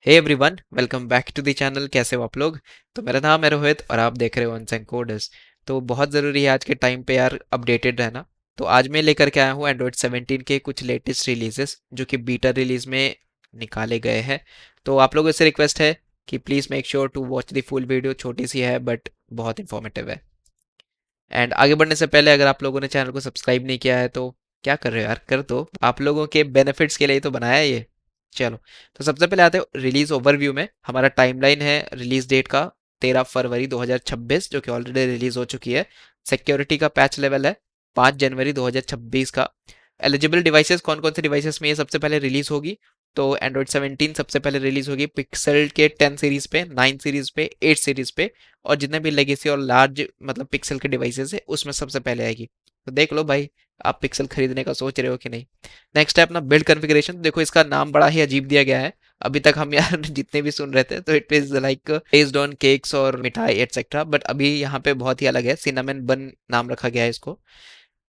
Hey everyone, welcome back to the channel. कैसे हो आप लोग? तो मेरा नाम है रोहित और आप देख रहे हो अनसेंग कोडर्स। तो बहुत ज़रूरी है आज के टाइम पे यार अपडेटेड रहना। तो आज मैं लेकर के आया हूँ एंड्रॉयड 17 के कुछ लेटेस्ट रिलीजेस जो कि बीटा रिलीज में निकाले गए हैं। तो आप लोगों से रिक्वेस्ट है कि please make sure to watch the full video. छोटी सी है बट बहुत इंफॉर्मेटिव है। एंड आगे बढ़ने से पहले अगर आप लोगों ने चैनल को सब्सक्राइब नहीं किया है तो क्या कर रहे हो यार, कर दो। आप लोगों के बेनिफिट्स के लिए ही तो बनाया है ये। चलो, तो सबसे पहले आते हैं रिलीज ओवरव्यू में। हमारा टाइमलाइन है रिलीज डेट का 13 फरवरी 2026, जो कि ऑलरेडी रिलीज हो चुकी है। सिक्योरिटी का पैच लेवल है 5 जनवरी 2026 का। एलिजिबल डिवाइसेस कौन कौन से डिवाइसेस में ये सबसे पहले रिलीज होगी? तो एंड्रॉइड 17 सबसे पहले रिलीज होगी पिक्सल के 10 सीरीज पे, 9 सीरीज पे, 8 सीरीज पे। और जितने भी लेगेसी और लार्ज मतलब पिक्सल के डिवाइसेस है उसमें सबसे पहले आएगी। तो देख लो भाई, आप पिक्सल खरीदने का सोच रहे हो कि नहीं। नेक्स्ट है अपना बिल्ड कॉन्फ़िगरेशन। देखो इसका नाम बड़ा ही अजीब दिया गया है। अभी तक हम यार जितने भी सुन रहे थे तो it is like based on cakes और मिठाई एटसेट्रा, बट अभी यहाँ पे बहुत ही अलग है। सिनेमन बन नाम रखा गया है इसको।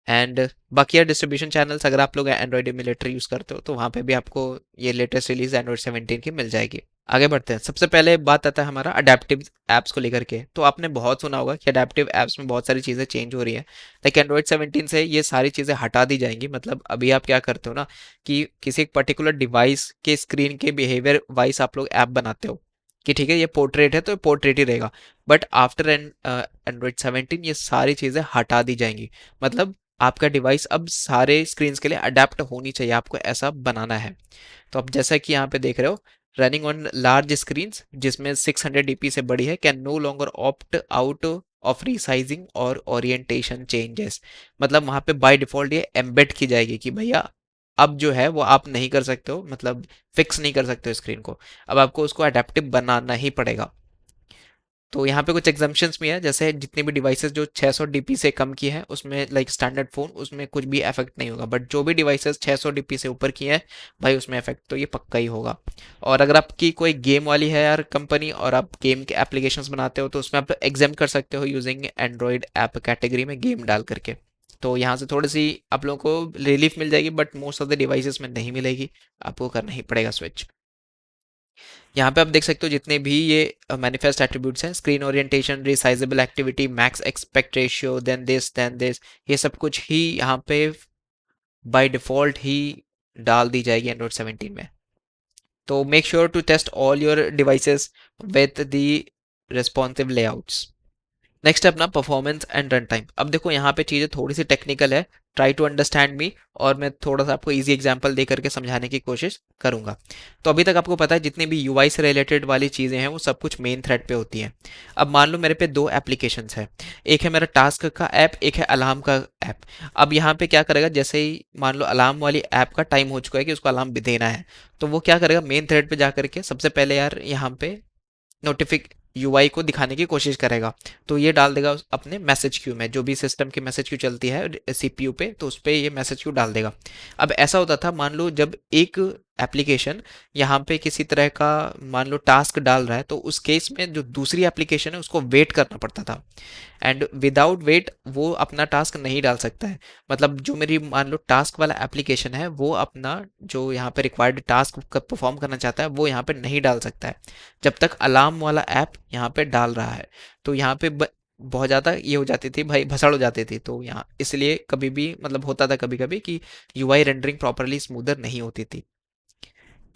एंड बाकी यार डिस्ट्रीब्यूशन चैनल्स, अगर आप लोग एंड्रॉइड एमुलेटर यूज़ करते हो तो वहाँ पे भी आपको ये लेटेस्ट रिलीज एंड्रॉइड 17 की मिल जाएगी। आगे बढ़ते हैं। सबसे पहले बात आता है हमारा अडेप्टिव ऐप्स को लेकर के। तो आपने बहुत सुना होगा कि अडेप्टिव ऐप्स में बहुत सारी चीज़ें चेंज हो रही है। लाइक एंड्रॉइड 17 से ये सारी चीज़ें हटा दी जाएंगी। मतलब अभी आप क्या करते हो ना, कि किसी एक पर्टिकुलर डिवाइस के स्क्रीन के बिहेवियर वाइज आप लोग ऐप बनाते हो कि ठीक है ये पोर्ट्रेट है तो पोर्ट्रेट ही रहेगा। बट आफ्टर एंड्रॉइड 17 ये सारी चीज़ें हटा दी जाएंगी। मतलब आपका डिवाइस अब सारे स्क्रीन के लिए अडेप्ट होनी चाहिए, आपको ऐसा बनाना है। तो अब जैसा कि यहाँ पे देख रहे हो, रनिंग ऑन लार्ज स्क्रीन जिसमें 600 डीपी से बड़ी है, can no longer opt out of resizing और ओरिएंटेशन चेंजेस। मतलब वहाँ पे बाय डिफॉल्ट ये एम्बेड की जाएगी कि भैया अब जो है वो आप नहीं कर सकते हो, मतलब फिक्स नहीं कर सकते हो स्क्रीन को। अब आपको उसको अडेप्टिव बनाना ही पड़ेगा। तो यहाँ पे कुछ एग्जाम्पशंस भी हैं, जैसे जितनी भी डिवाइसेस जो 600 डीपी से कम की हैं उसमें लाइक स्टैंडर्ड फोन, उसमें कुछ भी इफेक्ट नहीं होगा। बट जो भी डिवाइसेस 600 डीपी से ऊपर की हैं भाई, उसमें इफेक्ट तो ये पक्का ही होगा। और अगर आपकी कोई गेम वाली है यार कंपनी और आप गेम के एप्लीकेशंस बनाते हो तो उसमें आप एग्जाम कर सकते हो यूजिंग एंड्रॉयड ऐप कैटेगरी में गेम डाल करके। तो यहाँ से थोड़ी सी आप लोगों को रिलीफ मिल जाएगी, but most of the devices में नहीं मिलेगी। आपको करना ही पड़ेगा स्विच। यहाँ पे आप देख सकते हो जितने भी ये मैनिफेस्ट एट्रीब्यूट्स हैं, screen orientation, resizable activity, max aspect ratio, then this, ये सब कुछ ही यहाँ पे बाय डिफॉल्ट ही डाल दी जाएगी एंड्रॉइड 17 में। तो make sure to test all your devices with the responsive layouts. Next है अपना परफॉर्मेंस एंड रन टाइम। अब देखो यहाँ पे चीज़ें थोड़ी सी टेक्निकल है, ट्राई टू अंडरस्टैंड मी। और मैं थोड़ा सा आपको इजी एग्जांपल दे करके समझाने की कोशिश करूंगा। तो अभी तक आपको पता है जितनी भी यूआई से रिलेटेड वाली चीज़ें हैं वो सब कुछ मेन थ्रेड पे होती हैं। अब मान लो मेरे पे दो एप्लीकेशंस है, एक है मेरा टास्क का ऐप, एक है अलार्म का ऐप। अब यहाँ पे क्या करेगा, जैसे ही मान लो अलार्म वाली ऐप का टाइम हो चुका है कि उसको अलार्म भी देना है, तो वो क्या करेगा, मेन थ्रेड पे जा करके सबसे पहले यार यहाँ पे नोटिफिक यूआई को दिखाने की कोशिश करेगा। तो ये डाल देगा अपने मैसेज क्यू में, जो भी सिस्टम की मैसेज क्यू चलती है सीपीयू पे, तो उस पर ये मैसेज क्यू डाल देगा। अब ऐसा होता था, मान लो जब एक एप्लीकेशन यहाँ पे किसी तरह का मान लो टास्क डाल रहा है, तो उस केस में जो दूसरी एप्लीकेशन है उसको वेट करना पड़ता था। एंड विदाउट वेट वो अपना टास्क नहीं डाल सकता है। मतलब जो मेरी मान लो टास्क वाला एप्लीकेशन है वो अपना जो यहाँ पे रिक्वायर्ड टास्क परफॉर्म करना चाहता है वो यहाँ पे नहीं डाल सकता है जब तक अलार्म वाला ऐप यहाँ पे डाल रहा है। तो यहाँ पे बहुत ज़्यादा ये हो जाती थी भाई, भसड़ हो जाती थी। तो यहाँ इसलिए कभी भी मतलब होता था कभी कभी कि यूआई रेंडरिंग प्रॉपरली स्मूदर नहीं होती थी।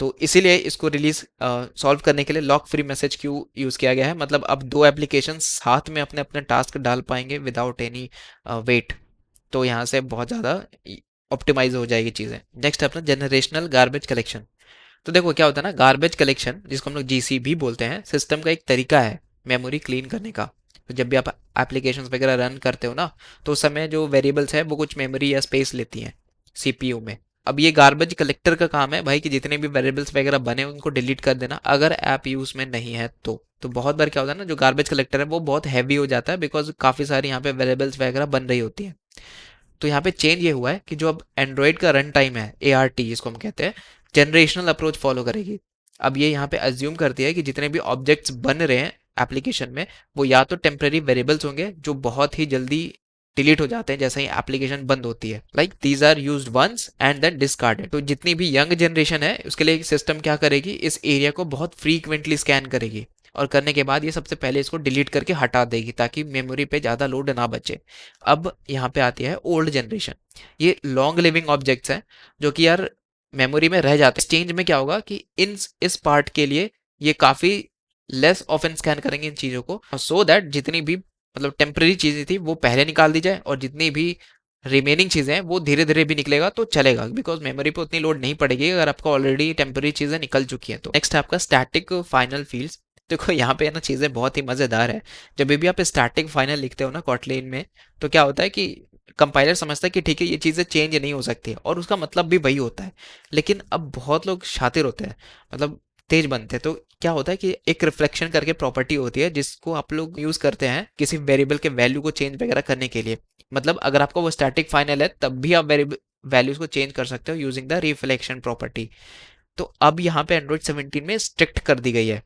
तो इसीलिए इसको रिलीज सॉल्व करने के लिए lock free message queue use किया गया है। मतलब अब दो एप्लीकेशन साथ में अपने अपने टास्क डाल पाएंगे विदाउट एनी वेट। तो यहाँ से बहुत ज़्यादा ऑप्टिमाइज हो जाएगी चीज़ें। नेक्स्ट है अपना जनरेशनल गार्बेज कलेक्शन। तो देखो क्या होता है ना, गार्बेज कलेक्शन जिसको हम लोग जीसी भी बोलते हैं, सिस्टम का एक तरीका है मेमोरी क्लीन करने का। तो जब भी आप एप्लीकेशंस वगैरह रन करते हो ना, तो उस समय जो वेरिएबल्स है वो कुछ मेमोरी या स्पेस लेती हैं सीपीयू में। अब ये गार्बेज कलेक्टर का काम है भाई कि जितने भी वेरिएबल्स वगैरह बने उनको डिलीट कर देना अगर ऐप यूज में नहीं है तो बहुत बार क्या होता है ना, जो गार्बेज कलेक्टर है वो बहुत हैवी हो जाता है बिकॉज काफ़ी सारी यहाँ पे वेरिएबल्स वगैरह बन रही होती हैं। तो यहाँ पे चेंज ये हुआ है कि जो अब एंड्रॉइड का रन टाइम है ए आर टी जिसको हम कहते हैं, जनरेशनल अप्रोच फॉलो करेगी। अब ये यहाँ पे अज्यूम करती है कि जितने भी ऑब्जेक्ट्स बन रहे हैं एप्लीकेशन में वो या तो टेम्पररी वेरिएबल्स होंगे जो बहुत ही जल्दी डिलीट हो जाते हैं जैसे ही एप्लीकेशन बंद होती है। Like these are used once and then discarded. तो जितनी भी यंग जनरेशन है उसके लिए सिस्टम क्या करेगी, इस एरिया को बहुत फ्रीक्वेंटली स्कैन करेगी और करने के बाद ये सबसे पहले इसको डिलीट करके हटा देगी ताकि मेमोरी पे ज़्यादा लोड ना बचे। अब यहाँ पे आती है ओल्ड जनरेशन। ये लॉन्ग लिविंग ऑब्जेक्ट्स हैं जो कि यार मेमोरी में रह जाते हैं। चेंज में क्या होगा कि इन इस पार्ट के लिए ये काफ़ी लेस ऑफन स्कैन करेंगे इन चीज़ों को, सो दैट जितनी भी मतलब टेम्पररी चीज़ें थी वो पहले निकाल दी जाए और जितनी भी रिमेनिंग चीज़ें हैं वो धीरे धीरे भी निकलेगा तो चलेगा, बिकॉज मेमोरी पे उतनी लोड नहीं पड़ेगी अगर आपका ऑलरेडी टेम्पररी चीज़ें निकल चुकी हैं। तो नेक्स्ट है आपका स्टैटिक फाइनल फील्ड्स। देखो यहाँ पे है ना चीज़ें बहुत ही मज़ेदार है। जब भी आप स्टैटिक फाइनल लिखते हो ना कॉटलिन में, तो क्या होता है कि कंपाइलर समझता है कि ठीक है ये चीज़ें चेंज नहीं हो सकती और उसका मतलब भी वही होता है। लेकिन अब बहुत लोग शातिर होते हैं, मतलब तेज बनते हैं। तो क्या होता है कि एक रिफ्लेक्शन करके प्रॉपर्टी होती है जिसको आप लोग यूज करते हैं किसी वेरिएबल के वैल्यू को चेंज वगैरह करने के लिए। मतलब अगर आपका वो स्टैटिक फाइनल है तब भी आप वेरिएबल वैल्यूज को चेंज कर सकते हो यूजिंग द रिफ्लेक्शन प्रॉपर्टी। तो अब यहाँ पे एंड्रॉइड 17 में स्ट्रिक्ट कर दी गई है।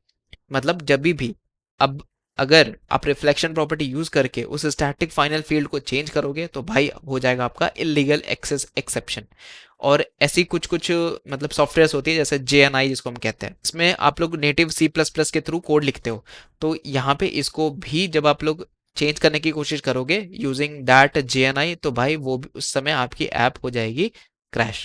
मतलब जब भी अब अगर आप रिफ्लेक्शन प्रॉपर्टी यूज करके उस स्टैटिक फाइनल फील्ड को चेंज करोगे तो भाई हो जाएगा आपका इलीगल एक्सेस एक्सेप्शन। और ऐसी कुछ कुछ मतलब सॉफ्टवेयर होती है जैसे JNI जिसको हम कहते हैं, इसमें आप लोग नेटिव C++ के थ्रू कोड लिखते हो, तो यहाँ पे इसको भी जब आप लोग चेंज करने की कोशिश करोगे यूजिंग दैट JNI तो भाई वो भी उस समय आपकी ऐप हो जाएगी क्रैश।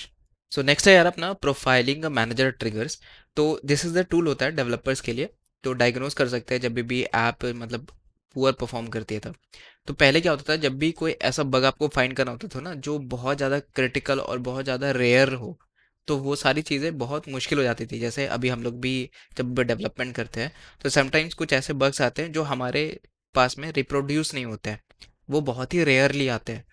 सो नेक्स्ट है यार अपना प्रोफाइलिंग मैनेजर ट्रिगर्स। तो दिस इज द टूल होता है डेवलपर्स के लिए, तो डायग्नोज कर सकते हैं जब भी ऐप मतलब पुअर परफॉर्म करती है तब। तो पहले क्या होता था, जब भी कोई ऐसा बग आपको फाइंड करना होता था ना जो बहुत ज़्यादा क्रिटिकल और बहुत ज़्यादा रेयर हो, तो वो सारी चीज़ें बहुत मुश्किल हो जाती थी। जैसे अभी हम लोग भी जब डेवलपमेंट करते हैं तो समटाइम्स कुछ ऐसे बग्स आते हैं जो हमारे पास में रिप्रोड्यूस नहीं होते हैं, वो बहुत ही रेयरली आते हैं।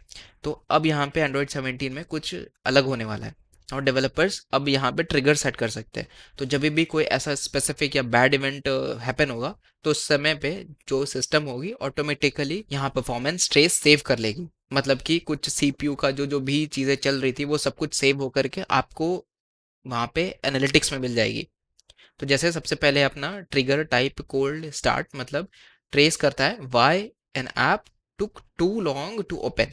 तो अब यहाँ पे एंड्रॉयड 17 में कुछ अलग होने वाला है और डेवलपर्स अब यहाँ पे ट्रिगर सेट कर सकते हैं। तो जब भी कोई ऐसा स्पेसिफिक या बैड इवेंट हैपन होगा तो उस समय पे जो सिस्टम होगी ऑटोमेटिकली यहाँ परफॉर्मेंस ट्रेस सेव कर लेगी। मतलब कि कुछ CPU का जो जो भी चीज़ें चल रही थी वो सब कुछ सेव होकर के आपको वहाँ पे एनालिटिक्स में मिल जाएगी। तो जैसे सबसे पहले अपना ट्रिगर टाइप कोल्ड स्टार्ट, मतलब ट्रेस करता है why an app took too long to open.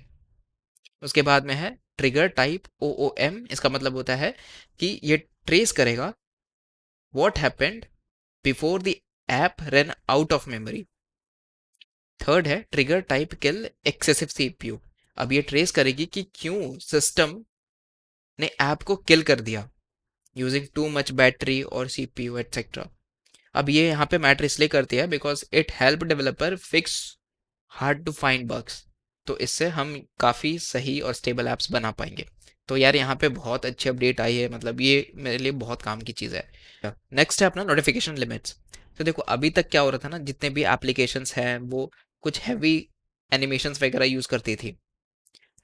उसके बाद में है ट्रिगर टाइप OOM, इसका मतलब होता है कि ये ट्रेस करेगा what happened before the app run out of memory. Third है ट्रिगर टाइप किल एक्सेसिव CPU। अब ये ट्रेस करेगी कि क्यों सिस्टम ने ऐप को किल कर दिया यूजिंग टू मच बैटरी और CPU एटसेट्रा। अब ये यहाँ पे मैटर इसलिए करती है because it help developer fix hard to find bugs. तो इससे हम काफ़ी सही और स्टेबल ऐप्स बना पाएंगे। तो यार यहाँ पे बहुत अच्छी अपडेट आई है, मतलब ये मेरे लिए बहुत काम की चीज़ है। नेक्स्ट है अपना नोटिफिकेशन लिमिट्स। तो देखो अभी तक क्या हो रहा था ना, जितने भी एप्लीकेशंस हैं वो कुछ हैवी एनिमेशंस वगैरह यूज़ करती थी।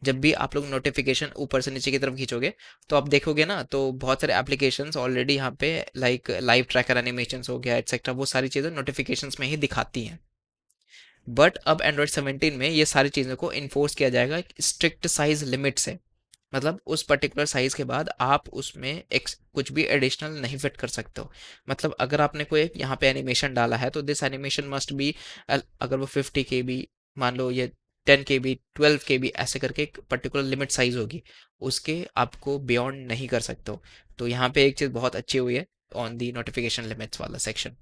जब भी आप लोग नोटिफिकेशन ऊपर से नीचे की तरफ खींचोगे तो आप देखोगे ना तो बहुत सारे एप्लीकेशंस ऑलरेडी यहाँ पे लाइक लाइव ट्रैकर एनिमेशंस हो गया एटसेट्रा, वो सारी चीज़ें नोटिफिकेशंस में ही दिखाती हैं। बट अब एंड्रॉयड 17 में ये सारी चीज़ों को इन्फोर्स किया जाएगा एक स्ट्रिक्ट साइज लिमिट से। मतलब उस पर्टिकुलर साइज के बाद आप उसमें कुछ भी एडिशनल नहीं फिट कर सकते हो। मतलब अगर आपने कोई एक यहाँ पे एनिमेशन डाला है तो दिस एनिमेशन मस्ट बी, अगर वो 50 KB मान लो, ये 10 KB 12 KB ऐसे करके एक पर्टिकुलर लिमिट साइज होगी, उसके आपको बियॉन्ड नहीं कर सकते हो। तो यहाँ पे एक चीज़ बहुत अच्छी हुई है ऑन दी नोटिफिकेशन लिमिट्स वाला सेक्शन।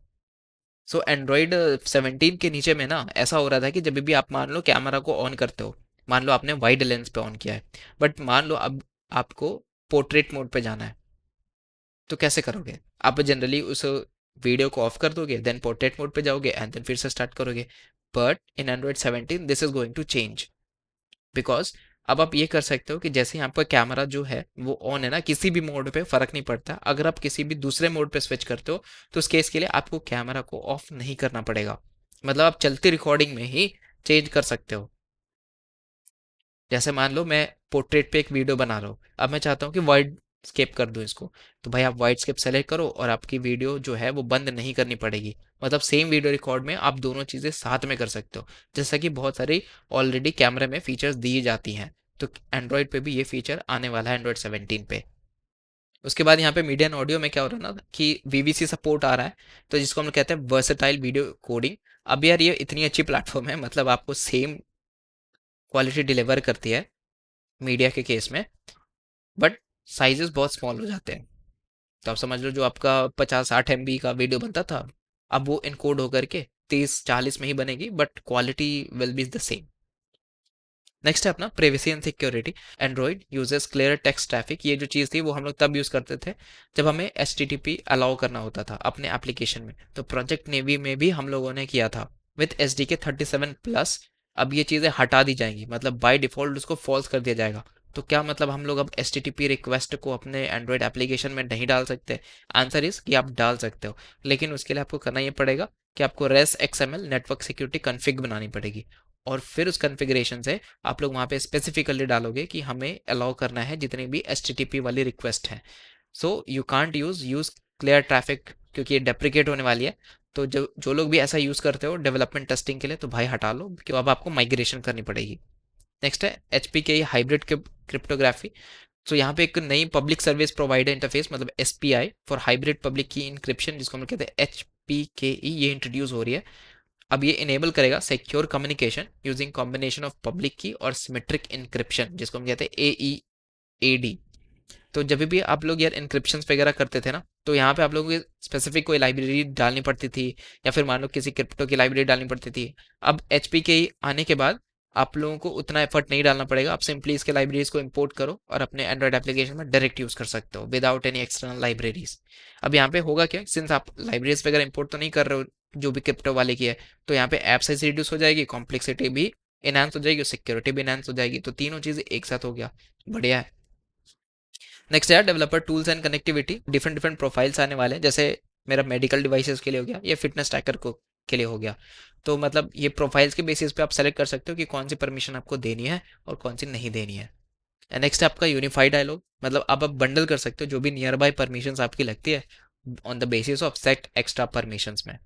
सो एंड्रॉयड 17 के नीचे में ना ऐसा हो रहा था कि जब भी आप मान लो कैमरा को ऑन करते हो, मान लो आपने वाइड लेंस पे ऑन किया है, बट मान लो अब आपको पोर्ट्रेट मोड पे जाना है, तो कैसे करोगे? आप जनरली उस वीडियो को ऑफ कर दोगे, देन पोर्ट्रेट मोड पे जाओगे एंड देन फिर से स्टार्ट करोगे। But in Android 17 this is going to change, because अब आप ये कर सकते हो कि जैसे ही आपका कैमरा जो है वो ऑन है ना, किसी भी मोड पे फर्क नहीं पड़ता, अगर आप किसी भी दूसरे मोड पे स्विच करते हो तो उस केस के लिए आपको कैमरा को ऑफ नहीं करना पड़ेगा। मतलब आप चलती रिकॉर्डिंग में ही चेंज कर सकते हो। जैसे मान लो मैं पोर्ट्रेट पे एक वीडियो बना रहा हूँ, अब मैं चाहता हूँ कि वाइड स्केप कर दूँ इसको, तो भाई आप वाइड स्केप सेलेक्ट करो और आपकी वीडियो जो है वो बंद नहीं करनी पड़ेगी। मतलब सेम वीडियो रिकॉर्ड में आप दोनों चीज़ें साथ में कर सकते हो, जैसा कि बहुत सारी ऑलरेडी कैमरे में फीचर्स दी जाती हैं। तो एंड्रॉयड पे भी ये फीचर आने वाला है एंड्रॉयड 17 पे। उसके बाद यहाँ पे मीडिया एंड ऑडियो में क्या हो रहा है ना कि VVC सपोर्ट आ रहा है, तो जिसको हम लोग कहते हैं वर्सेटाइल वीडियो कोडिंग। अब यार ये इतनी अच्छी प्लेटफॉर्म है, मतलब आपको सेम क्वालिटी डिलीवर करती है मीडिया के केस में, बट साइजेस बहुत स्मॉल हो जाते हैं। तो आप समझ लो जो आपका 50-60 MB का वीडियो बनता था, अब वो इनकोड होकर के 30-40 में ही बनेगी, but quality will be the same. Next है अपना privacy and security. Android uses clear text traffic. ये जो चीज़ थी वो हम लोग तब यूज़ करते थे जब हमें HTTP अलाउ करना होता था अपने एप्लीकेशन में। तो प्रोजेक्ट नेवी में भी हम लोगों ने किया था विथ SDK 37+। अब ये चीज़ें हटा दी जाएंगी, मतलब बाय डिफ़ॉल्ट उसको फॉल्स कर दिया जाएगा। तो क्या मतलब हम लोग अब HTTP रिक्वेस्ट को अपने एंड्रॉयड एप्लीकेशन में नहीं डाल सकते? आंसर इज कि आप डाल सकते हो, लेकिन उसके लिए आपको करना ये पड़ेगा कि आपको res XML network security config बनानी पड़ेगी। और फिर उस कन्फिग्रेशन से आप लोग वहाँ पे स्पेसिफिकली डालोगे कि हमें अलाउ करना है जितनी भी HTTP वाली रिक्वेस्ट है। So you can't use clear traffic, क्योंकि ये डेप्रिकेट होने वाली है। तो जो लोग भी ऐसा यूज़ करते हो डेवलपमेंट टेस्टिंग के लिए, तो भाई हटा लो, क्यों अब आपको माइग्रेशन करनी पड़ेगी। नेक्स्ट है HPK हाइब्रिड क्रिप्टोग्राफी। तो यहाँ पे एक नई पब्लिक सर्विस प्रोवाइडर इंटरफेस, मतलब SPI फॉर हाइब्रिड पब्लिक की इंक्रिप्शन, जिसको हम कहते हैं HPKE, ये इंट्रोड्यूस हो रही है। अब ये इनेबल करेगा secure communication using combination of public की और सिमेट्रिक इंक्रिप्शन, जिसको हम कहते हैं AEAD। तो जब भी आप लोग यार इंक्रिप्शन वगैरह करते थे ना, तो यहाँ पे आप लोगों को स्पेसिफिक कोई लाइब्रेरी डालनी पड़ती थी, या फिर मान लो किसी क्रिप्टो की लाइब्रेरी डालनी पड़ती थी। अब HPK आने के बाद आप लोगों को उतना एफर्ट नहीं डालना पड़ेगा। आप सिंपली इसके लाइब्रेरीज को इंपोर्ट करो और अपने एंड्रॉइड एप्लीकेशन में डायरेक्ट यूज कर सकते हो विदाउट एनी एक्सटर्नल लाइब्रेरीज। अब यहाँ पे होगा क्या, सिंस आप लाइब्रेरीज वगैरह इंपोर्ट तो नहीं कर रहे हो जो भी क्रिप्टो वाले की है, तो यहाँ पे ऐप साइज रिड्यूस हो जाएगी, कॉम्प्लेक्सिटी भी इनहांस हो जाएगी और सिक्योरिटी भी इनहांस हो जाएगी। तो तीनों चीज़ें एक साथ हो गया, बढ़िया है। नेक्स्ट है developer tools and connectivity. Different different profiles आने वाले हैं, जैसे मेरा मेडिकल डिवाइसेस के लिए हो गया, या फिटनेस ट्रैकर को के लिए हो गया। तो मतलब ये प्रोफाइल्स के बेसिस पे आप सेलेक्ट कर सकते हो कि कौन सी परमिशन आपको देनी है और कौन सी नहीं देनी है। नेक्स्ट है आपका यूनिफाइड डायलॉग, मतलब अब आप बंडल कर सकते हो जो भी नियर बाय परमिशन आपकी लगती है on the basis of set extra permissions में।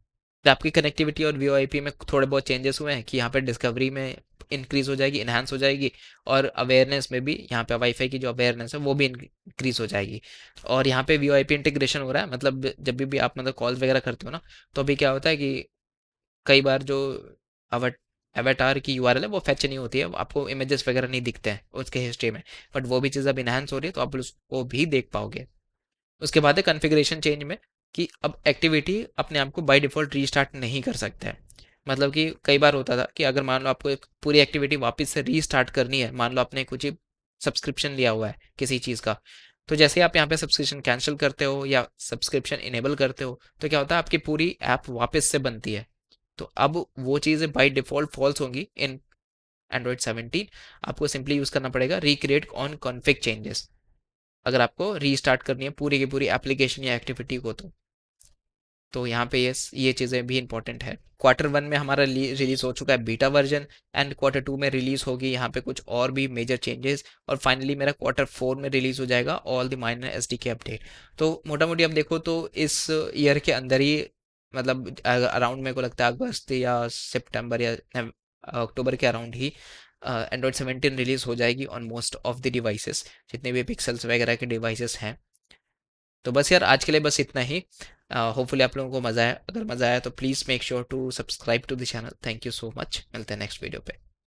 तो आपकी कनेक्टिविटी और VoIP में थोड़े बहुत चेंजेस हुए हैं कि यहाँ पे डिस्कवरी में इंक्रीज हो जाएगी, इन्हांस हो जाएगी, और अवेयरनेस में भी यहाँ पे वाईफाई की जो अवेयरनेस है वो भी इंक्रीज हो जाएगी। और यहाँ पे VoIP इंटीग्रेशन हो रहा है, मतलब जब भी आप मतलब कॉल वगैरह करते हो ना, तो अभी क्या होता है कि कई बार जो एवेटार की URL है वो फेच नहीं होती है, आपको इमेजेस वगैरह नहीं दिखते हैं उसके हिस्ट्री में, बट वो भी चीज़ अब इन्हांस हो रही है, तो आप उसको भी देख पाओगे। उसके बाद है कॉन्फ़िगरेशन चेंज में, कि अब एक्टिविटी अपने आप को बाय डिफ़ॉल्ट रीस्टार्ट नहीं कर सकता है। मतलब कि कई बार होता था कि अगर मान लो आपको एक पूरी एक्टिविटी वापस से रीस्टार्ट करनी है, मान लो आपने कुछ सब्सक्रिप्शन लिया हुआ है किसी चीज़ का, तो जैसे आप यहाँ पे सब्सक्रिप्शन कैंसिल करते हो या सब्सक्रिप्शन इनेबल करते हो, तो क्या होता है आपकी पूरी ऐप वापस से बनती है। तो अब वो चीज़ें बाय डिफ़ॉल्ट फॉल्स होंगी इन Android 17। आपको सिंपली यूज़ करना पड़ेगा रिक्रिएट ऑन कॉन्फ़िग चेंजेस, अगर आपको रीस्टार्ट करनी है पूरी की पूरी एप्लीकेशन या एक्टिविटी को। तो यहाँ पे ये चीज़ें भी इंपॉर्टेंट है। Q1 में हमारा रिलीज हो चुका है बीटा वर्जन, एंड Q2 में रिलीज होगी यहाँ पे कुछ और भी मेजर चेंजेस, और फाइनली मेरा Q4 में रिलीज हो जाएगा all the minor SDK update. तो मोटा मोटी अब देखो तो इस ईयर के अंदर ही, मतलब अराउंड मेरे को लगता है अगस्त या सितंबर या अक्टूबर के अराउंड ही Android 17 रिलीज हो जाएगी on most of the devices, जितने भी पिक्सल्स वगैरह के डिवाइसेस हैं। तो बस यार आज के लिए बस इतना ही। होपफुली आप लोगों को मज़ा आया, अगर मज़ा आया तो please make sure to subscribe to the channel. Thank you so much, मिलते हैं नेक्स्ट वीडियो पे।